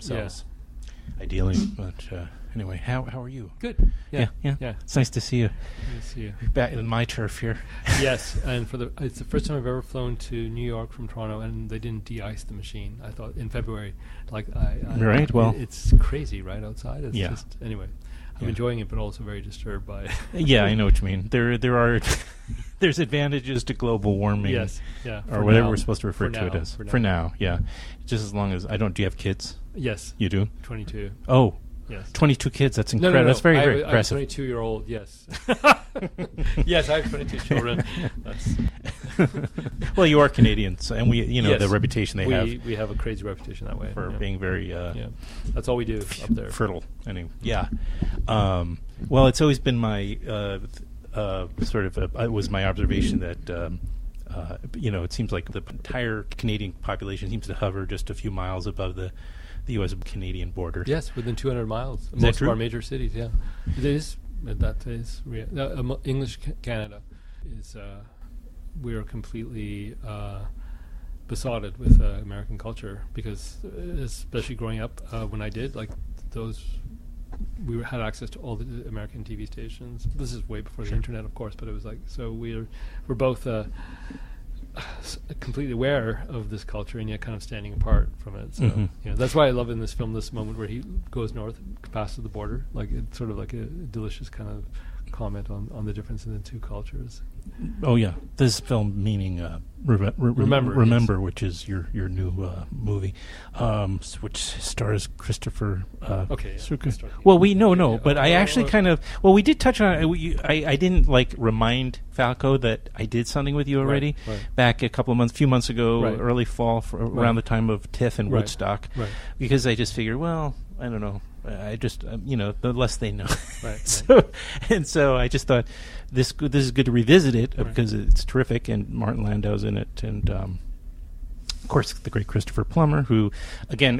themselves, ideally. But anyway, how are you? Good. Yeah. It's nice to see you. Nice to see you. Back in my turf here. Yes, and it's the first time I've ever flown to New York from Toronto, and they didn't de-ice the machine. I thought in February, right. Well, it's crazy right outside. It's just anyway. I'm enjoying it, but also very disturbed by it. Yeah, I know what you mean. There are there's advantages to global warming. Yes, yeah, or whatever we're supposed to refer to it as. For now, yeah. Just as long as I don't. Do you have kids? Yes. You do? 22. Oh. Yes. 22 kids. That's incredible. No. That's very, very impressive. I have a 22-year-old. Yes. Yes, I have 22 children. That's well, you are Canadians, and we, yes, the reputation they have. We have a crazy reputation that way for being very. That's all we do up there. Fertile. Anyway, yeah. Well, it's always been my sort of. It was my observation that. It seems like the entire Canadian population seems to hover just a few miles above the U.S.-Canadian border. Yes, within 200 miles. Is most of our major cities, yeah. It is. That is English Canada is. We are completely besotted with American culture because, especially growing up, when I did, we had access to all the American TV stations. This is way before the internet, of course, but it was so we're both completely aware of this culture and yet kind of standing apart from it. So that's why I love in this film this moment where he goes north, passes the border. It's sort of like a delicious kind of comment on the difference in the two cultures. Oh yeah, this film meaning Remember, which is your new movie, which stars Christopher. Well, but I actually kind of we did touch on it. I didn't remind Falco that I did something with you already back a few months ago, early fall, around the time of TIFF and Woodstock, because I just figured, well, I don't know. I just, the less they know. So I just thought this is good to revisit it because it's terrific, and Martin Landau's in it, and of course the great Christopher Plummer, who, again,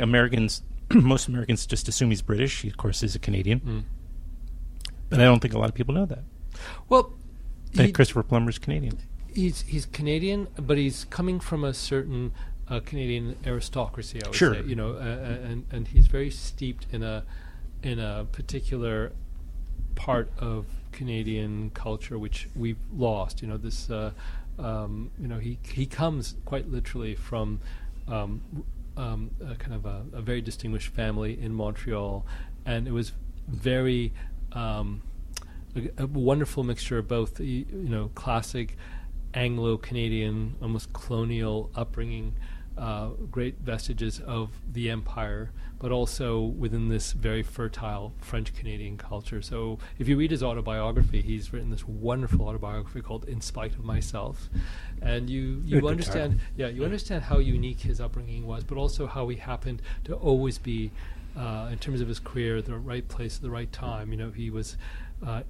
most Americans just assume he's British. He, of course, is a Canadian, but I don't think a lot of people know that. Well, Christopher Plummer's Canadian. He's Canadian, but he's coming from a certain Canadian aristocracy, I would say, and he's very steeped in a particular part of Canadian culture which we've lost. He comes quite literally from a kind of a very distinguished family in Montreal, and it was very a wonderful mixture of both classic Anglo-Canadian, almost colonial upbringing, great vestiges of the empire, but also within this very fertile French-Canadian culture. So if you read his autobiography, he's written this wonderful autobiography called In Spite of Myself, and you understand understand how unique his upbringing was, but also how he happened to always be, in terms of his career, the right place at the right time. He was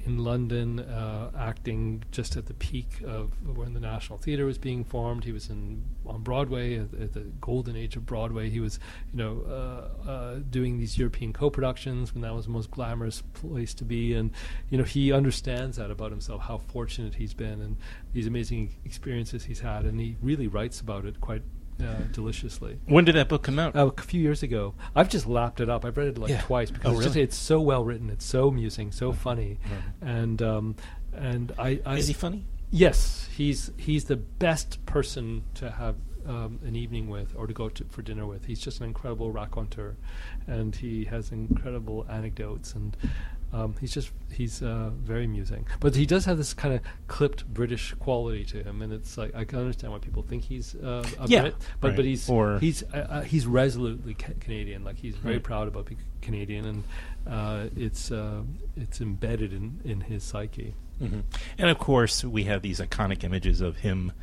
in London, acting just at the peak of when the National Theatre was being formed. He was on Broadway at the golden age of Broadway. He was, doing these European co-productions when that was the most glamorous place to be. And he understands that about himself, how fortunate he's been, and these amazing experiences he's had. And he really writes about it quite deliciously. When did that book come out? A few years ago. I've just lapped it up. I've read it twice because it's so well written. It's so amusing, so funny, and I is he funny? Yes, he's the best person to have an evening with or to go for dinner with. He's just an incredible raconteur, and he has incredible anecdotes, and he's very amusing. But he does have this kind of clipped British quality to him, and it's I can understand why people think he's a Brit, but he's resolutely Canadian. He's very proud about being Canadian, and it's embedded in his psyche. Mm-hmm. And of course, we have these iconic images of him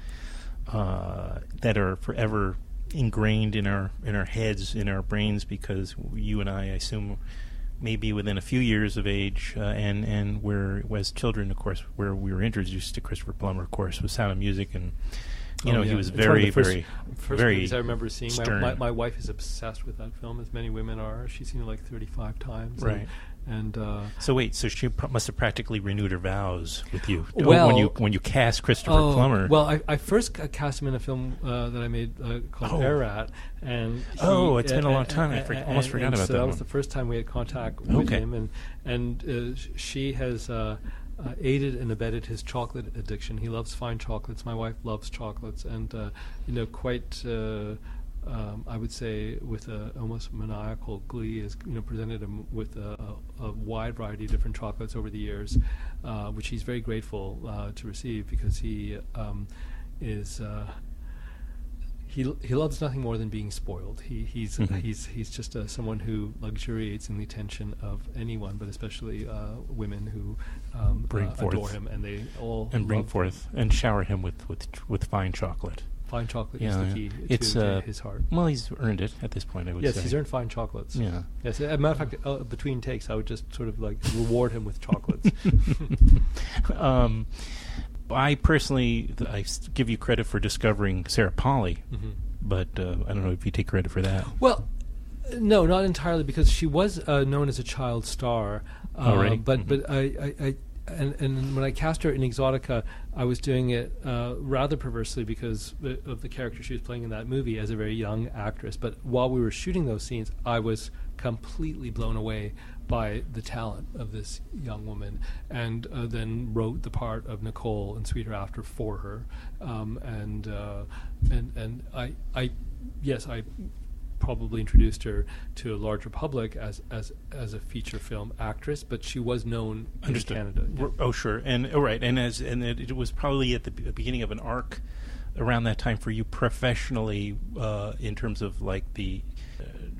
that are forever ingrained in our heads, in our brains, because you and I assume maybe within a few years of age, and we're as children, of course, where we were introduced to Christopher Plummer, of course, with Sound of Music and he was very, very, very I remember seeing. stern. My wife is obsessed with that film, as many women are. She's seen it like 35 times. Right. And so wait, so she must have practically renewed her vows with you. Well, when you cast Christopher Plummer. Well, I first cast him in a film that I made called Arat, and it's been a long time. I almost forgot about that. That was the first time we had contact with him, and she has aided and abetted his chocolate addiction. He loves fine chocolates. My wife loves chocolates, and quite. I would say with almost maniacal glee, has presented him with a wide variety of different chocolates over the years, which he's very grateful to receive, because he is he loves nothing more than being spoiled. He's just someone who luxuriates in the attention of anyone, but especially women who adore him, and they all bring forth and shower him with fine chocolate. Fine chocolate is the key to his heart. Well, he's earned it at this point, I would say. Yes, he's earned fine chocolates. Yeah. Yes, as a matter of fact, between takes, I would just sort of like reward him with chocolates. I personally, give you credit for discovering Sarah Polley, but I don't know if you take credit for that. Well, no, not entirely, because she was known as a child star. Already? But I And when I cast her in Exotica, I was doing it rather perversely because of the character she was playing in that movie as a very young actress. But while we were shooting those scenes, I was completely blown away by the talent of this young woman, and then wrote the part of Nicole in Sweet Hereafter for her. And I probably introduced her to a larger public as a feature film actress, but she was known in Canada. Yeah. Oh, sure, and it was probably at the beginning of an arc around that time for you professionally, in terms of like the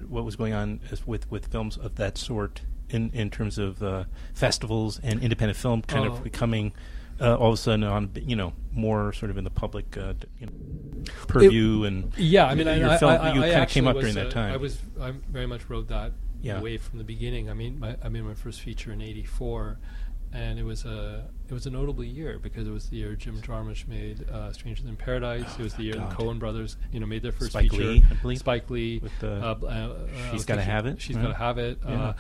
what was going on with films of that sort in terms of festivals and independent film kind of becoming all of a sudden on more sort of in the public purview. And yeah, I mean, your film kind of came up during that time. I very much rode that wave from the beginning. I made my first feature in '84, and it was a notable year because it was the year Jim Jarmusch made Stranger Than Paradise. It was the year the Coen brothers made their first feature. Lee, I believe. Spike Lee with She's Gotta Have It. She's Gotta Have It. Yeah.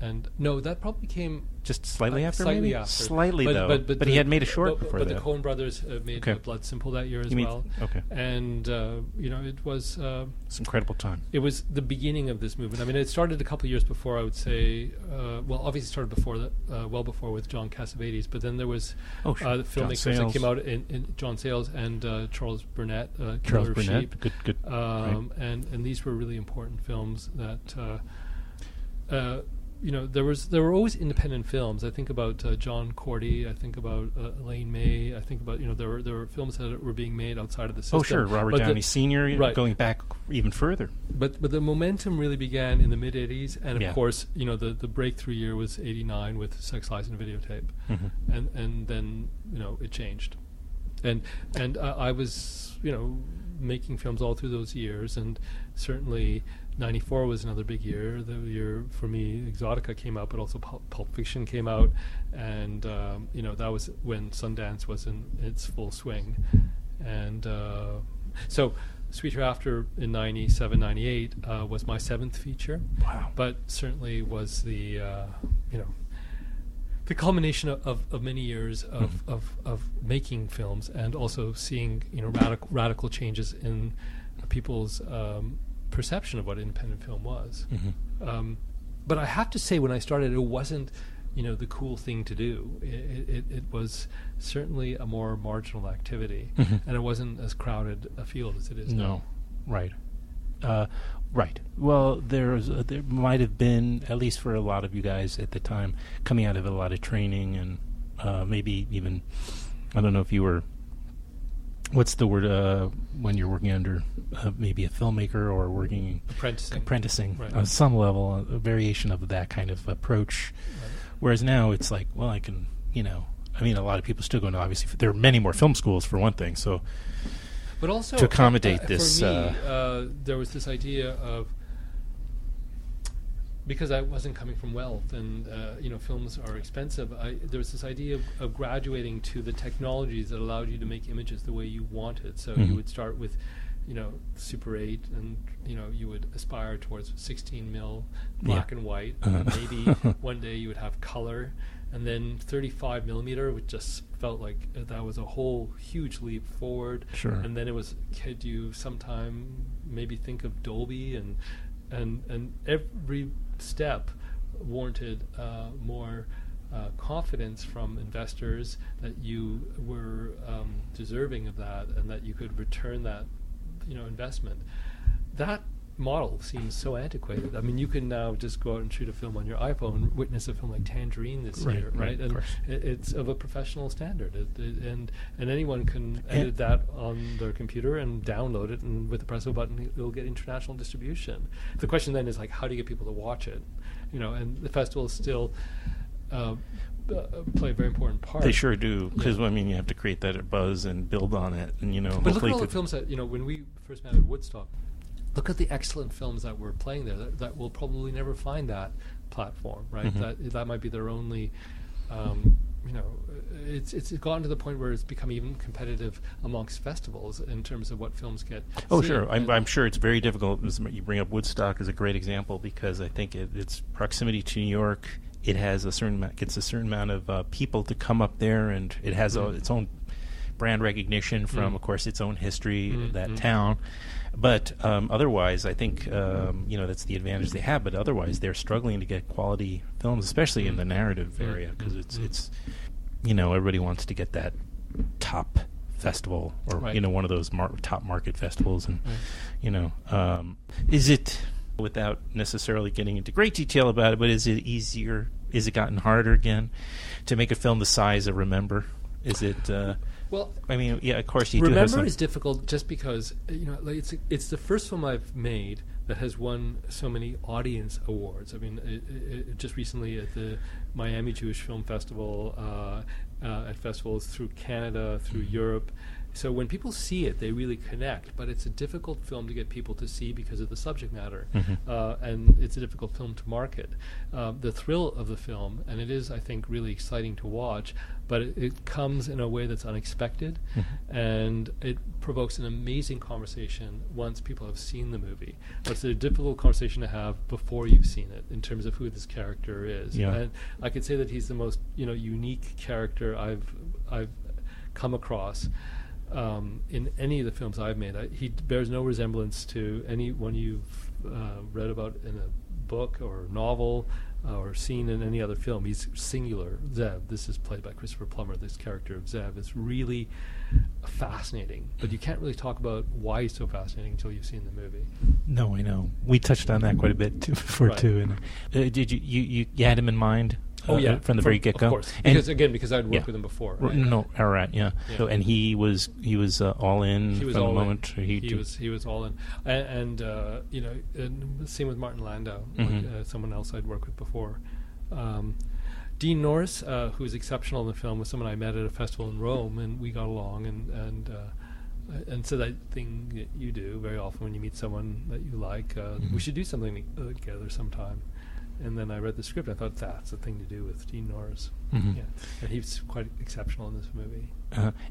And no, that probably came just slightly after. Slightly after. Slightly though. But he had made a short before that. But the Coen brothers made Blood Simple that year as well. Okay. And it was it's an incredible time. It was the beginning of this movement. I mean, it started a couple of years before, I would say. Obviously started before that, well before with John Cassavetes. But then there was the filmmakers that came out in John Sayles and Charles Burnett. Charles Burnett, Sheep. good. Right. And these were really important films that. There were always independent films. I think about John Cordy. I think about Elaine May. I think about there were films that were being made outside of the system. Oh sure, Robert Downey Sr. Going back even further. But the momentum really began in the mid '80s, and of course the breakthrough year was '89 with Sex, Lies, and Videotape, and then it changed, and I was making films all through those years, and certainly. '94 was another big year. The year for me, Exotica came out, but also Pulp Fiction came out, and that was when Sundance was in its full swing, and so Sweet Hereafter in '97, '98 was my 7th feature. Wow! But certainly was the the culmination of many years of making films, and also seeing radical changes in people's perception of what independent film was. But I have to say, when I started, it wasn't the cool thing to do. It was certainly a more marginal activity, and it wasn't as crowded a field as it is now. Right. Right. Well, there might have been, at least for a lot of you guys at the time, coming out of a lot of training, and maybe even, I don't know if you were, what's the word when you're working under maybe a filmmaker or working apprenticing right. On some level, a variation of that kind of approach. Right. Whereas now it's like, well, I can, I mean, a lot of people still go to, obviously, there are many more film schools for one thing, so. But also, to accommodate this, for me, there was this idea of because I wasn't coming from wealth, and films are expensive, there was this idea of graduating to the technologies that allowed you to make images the way you wanted. So you would start with Super 8, and you would aspire towards 16 mil black and white. And maybe one day you would have color, and then 35 millimeter, which just felt like that was a whole huge leap forward. Sure. And then it was, could you sometime maybe think of Dolby, and every step warranted more confidence from investors that you were deserving of that, and that you could return that investment. That model seems so antiquated. I mean, you can now just go out and shoot a film on your iPhone, witness a film like Tangerine this year, right? And it's of a professional standard, and anyone can edit that on their computer and download it, and with the press of a button, it'll get international distribution. The question then is, like, how do you get people to watch it? And the festivals still play a very important part. They sure do, because you have to create that buzz and build on it, and But look at all the films that when we first met at Woodstock. Look at the excellent films that were playing there that will probably never find that platform, right? That might be their only. It's gotten to the point where it's become even competitive amongst festivals in terms of what films get. Oh, seen. sure. I'm sure it's very difficult. You bring up Woodstock as a great example, because I think its proximity to New York. It has gets a certain amount of people to come up there, and it has its own brand recognition from, of course, its own history, that town. But otherwise, I think that's the advantage they have. But otherwise, they're struggling to get quality films, especially in the narrative area, because it's everybody wants to get that top festival, or one of those top market festivals, and is it, without necessarily getting into great detail about it, but is it easier? Is it gotten harder again to make a film the size of Remember? Is it? Well, of course you Remember do have is difficult just because it's the first film I've made that has won so many audience awards. I mean, it just recently at the Miami Jewish Film Festival, at festivals through Canada, through Europe. So when people see it, they really connect. But it's a difficult film to get people to see because of the subject matter, and it's a difficult film to market. The thrill of the film, and it is, I think, really exciting to watch, but it comes in a way that's unexpected, and it provokes an amazing conversation once people have seen the movie. But it's a difficult conversation to have before you've seen it, in terms of who this character is. Yeah. And I could say that he's the most unique character I've come across. In any of the films I've made, he bears no resemblance to anyone you've read about in a book or novel or seen in any other film. He's singular. Zev, this is played by Christopher Plummer. This character of Zev is really fascinating, but you can't really talk about why he's so fascinating until you've seen the movie. No, I know. We touched on that quite a bit before too. And did you had him in mind? From the very get-go, of course. Because I'd worked with him before. Right? No, all right, yeah. So, and he was all in from the moment. He was all in, and same with Martin Landau, someone else I'd worked with before. Dean Norris, who was exceptional in the film, was someone I met at a festival in Rome, and we got along, and so that thing that you do very often when you meet someone that you like, we should do something together sometime. And then I read the script. I thought that's the thing to do with Dean Norris. Yeah, and he's quite exceptional in this movie.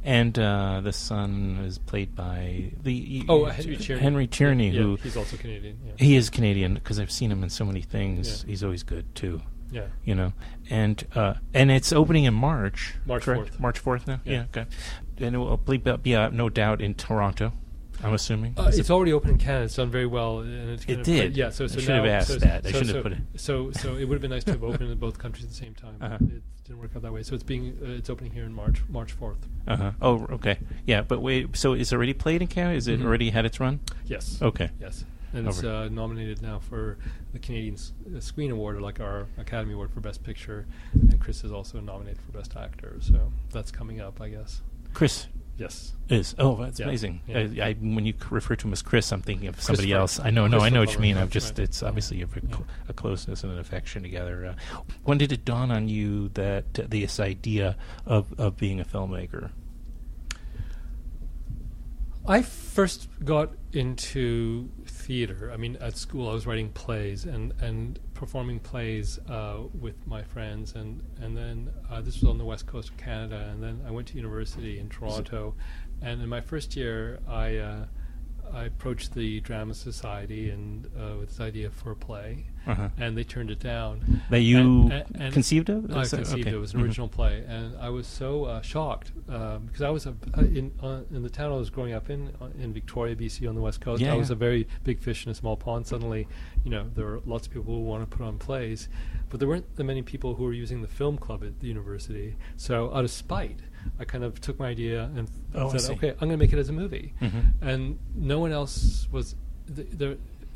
And the son is played by Henry Tierney. Who he's also Canadian. Yeah. He is Canadian, because I've seen him in so many things. Yeah. He's always good too. Yeah, and it's opening in March. March 4th. March 4th now. Yeah. Okay. And it will be no doubt in Toronto, I'm assuming. It's already open in Canada. It's done very well. And it did. Yeah. So I should have asked that. I shouldn't have put it. So it would have been nice to have opened in both countries at the same time. It didn't work out that way. So it's opening here in March 4th. Oh, okay. Yeah, but wait. So it's already played in Canada? Is it already had its run? Yes. Okay. Yes. And it's nominated now for the Canadian Screen Award, or like our Academy Award for Best Picture. And Chris is also nominated for Best Actor. So that's coming up, I guess. Chris. Yes. Is. Oh, that's amazing. Yeah. When you refer to him as Chris, I'm thinking of somebody else. I know what you mean. It's obviously a closeness and an affection together. When did it dawn on you that this idea of being a filmmaker? I first got into theater. I mean, at school I was writing plays and performing plays with my friends, and then this was on the west coast of Canada, and then I went to university in Toronto, and in my first year I approached the Drama Society and with this idea for a play, and they turned it down. That you conceived of? I conceived it. It was an original play, and I was so shocked because I was in the town I was growing up in Victoria, BC, on the west coast. I was a very big fish in a small pond. Suddenly, there were lots of people who want to put on plays, but there weren't that many people who were using the film club at the university. So out of spite, I kind of took my idea and said, "Okay, I'm going to make it as a movie." And no one else was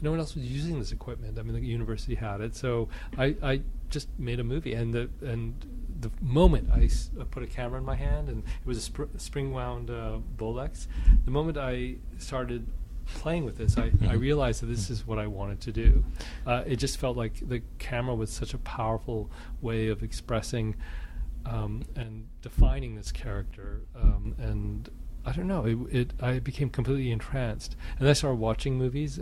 no one else was using this equipment. I mean, the university had it, so I just made a movie. And the moment I put a camera in my hand, and it was a spring wound Bolex. The moment I started playing with this, I realized that this is what I wanted to do. It just felt like the camera was such a powerful way of expressing and defining this character, and I don't know. I became completely entranced, and I started watching movies,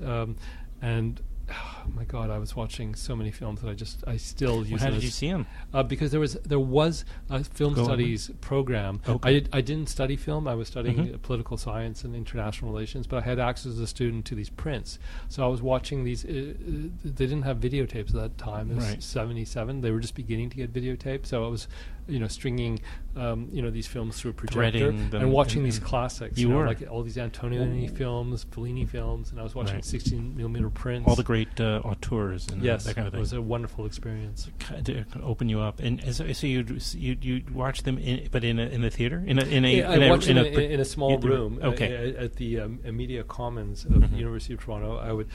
and oh my God, I was watching so many films that I still use. How did you see them? Because there was a film studies program. Okay. I didn't study film. I was studying political science and international relations, but I had access as a student to these prints. So I was watching these. They didn't have videotapes at that time. It was 1977. They were just beginning to get videotapes. So I was, stringing, these films through a projector and watching these classics. You were like all these Antonioni films, Fellini films, and I was watching 16mm prints. All the great auteurs and that kind of thing. It was a wonderful experience. To open you up, and so you'd watch them, but in the theater, I watched them in a small room at the Media Commons of the University of Toronto. I would.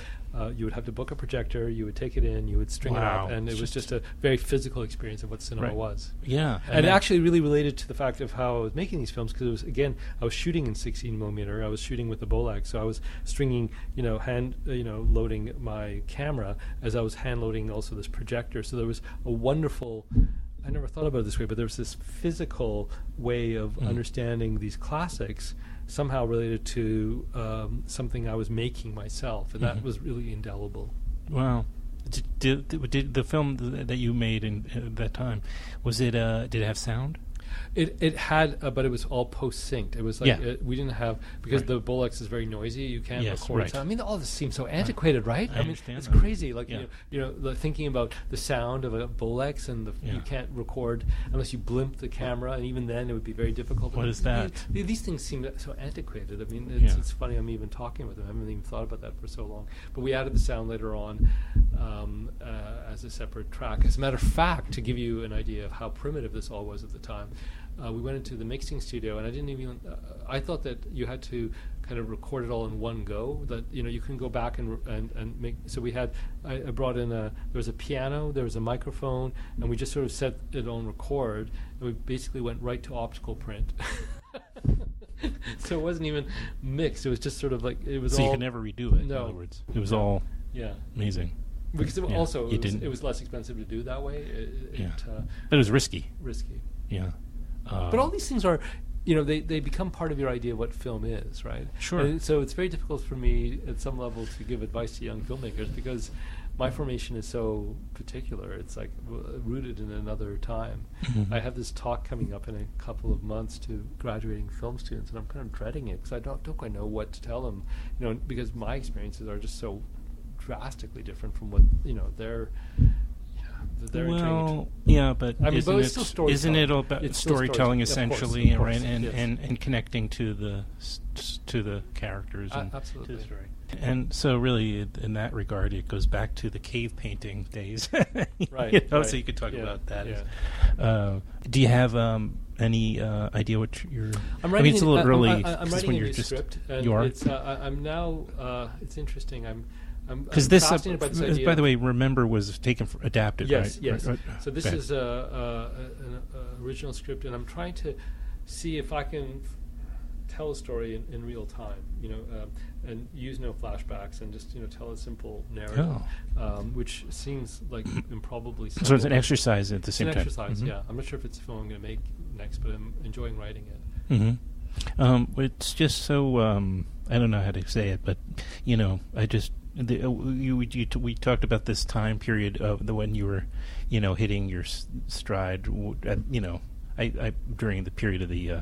You would have to book a projector, you would take it in, you would string it up, and it was just a very physical experience of what cinema was. Yeah. And it actually really related to the fact of how I was making these films, because it was, again, I was shooting in 16mm, I was shooting with the Bolex, so I was stringing, hand, loading my camera as I was hand loading also this projector. So there was a wonderful, I never thought about it this way, but there was this physical way of understanding these classics somehow related to something I was making myself, and that was really indelible. Wow. Did the film that you made in that time, did it have sound? It had, but it was all post-synced. It was like we didn't have, because the Bolex is very noisy. You can't record sound. I mean, all this seems so antiquated, right? I understand. It's crazy. Like thinking about the sound of a Bolex, and you can't record unless you blimp the camera, and even then it would be very difficult. What is that? These things seem so antiquated. I mean, it's funny. I'm even talking about them. I haven't even thought about that for so long. But we added the sound later on as a separate track. As a matter of fact, to give you an idea of how primitive this all was at the time. We went into the mixing studio, and I didn't even. I thought that you had to kind of record it all in one go. That you couldn't go back and make. So we had. I brought in there was a piano, there was a microphone, and we just sort of set it on record, and we basically went right to optical print. So it wasn't even mixed. It was just sort of like it was. So all, you could never redo it. No, in other words, it was all amazing. Because it was less expensive to do that way. But it was risky. Risky. Yeah. But all these things are, they become part of your idea of what film is, right? Sure. And so it's very difficult for me at some level to give advice to young filmmakers, because my formation is so particular. It's like rooted in another time. I have this talk coming up in a couple of months to graduating film students, and I'm kind of dreading it because I don't quite know what to tell them, because my experiences are just so drastically different from what they're but isn't it all about storytelling essentially, right? And connecting to the characters and absolutely. To the story. And so, really, in that regard, it goes back to the cave painting days, right? So you could talk about that. Yeah. Do you have any idea what you're? I'm writing. It's a little early. I'm writing a new script. And you are. I'm now. It's interesting. Because this, by the way, Remember was adapted, yes, right? Yes, right. So this is an original script, and I'm trying to see if I can tell a story in real time, and use no flashbacks, and just tell a simple narrative, which seems like improbably simple. So it's an exercise at the same time. It's an exercise, yeah. I'm not sure if it's a film I'm going to make next, but I'm enjoying writing it. It's just so I don't know how to say it, but I just we talked about this time period of when you were, hitting your stride. I during the period of the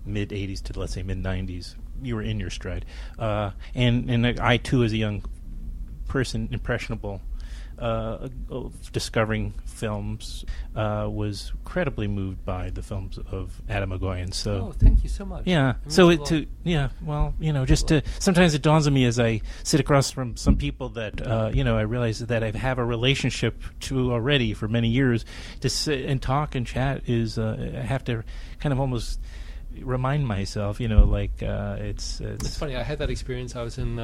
mid '80s to let's say mid '90s, you were in your stride, and I too, as a young person, impressionable, discovering films, was incredibly moved by the films of Atom Egoyan. So, thank you so much. Yeah. So just to sometimes it dawns on me as I sit across from some people that I realize that I have a relationship to already for many years. To sit and talk and chat is I have to kind of almost remind myself, it's funny. I had that experience. I was in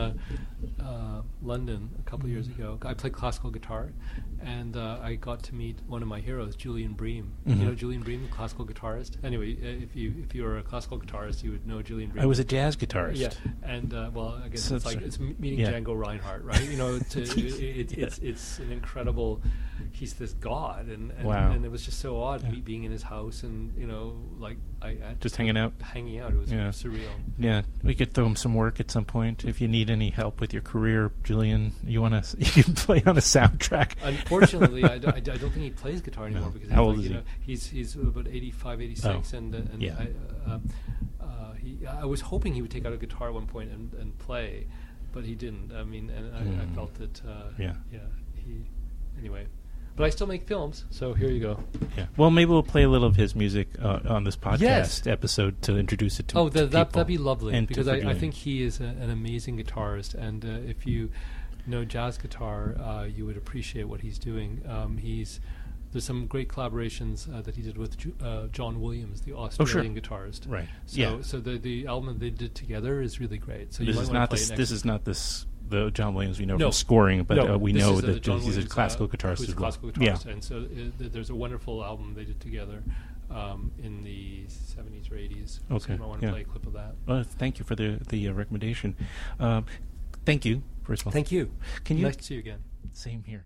London a couple years ago. I played classical guitar, and I got to meet one of my heroes, Julian Bream. Mm-hmm. You know Julian Bream, the classical guitarist. Anyway, if you were a classical guitarist, you would know Julian Bream. I was a jazz guitarist. Yeah, and I guess it's meeting Django Reinhardt, right? It's an incredible. He's this god, and wow. And it was just so odd being in his house, and I just hanging out. It was surreal. Yeah, we could throw him some work at some point. If you need any help with your career, Julian, you can play on a soundtrack. Unfortunately, I don't think he plays guitar anymore because how old is he? He's about 85, 86, I was hoping he would take out a guitar at one point and play, but he didn't. I mean, and I felt that anyway. But I still make films, so here you go. Yeah. Well, maybe we'll play a little of his music on this podcast episode to introduce it to people. That'd be lovely, because I think he is an amazing guitarist, and if you know jazz guitar, you would appreciate what he's doing. There's some great collaborations that he did with John Williams, the Australian guitarist. Right. So the album that they did together is really great. So this is not the John Williams we know from scoring, but we know that he's a classical guitarist as well. Classical guitarist, and so there's a wonderful album they did together in the 70s or 80s. Okay, so you might want to play a clip of that. Well, thank you for the recommendation. Thank you, first of all. Thank you. Nice to see you again. Same here.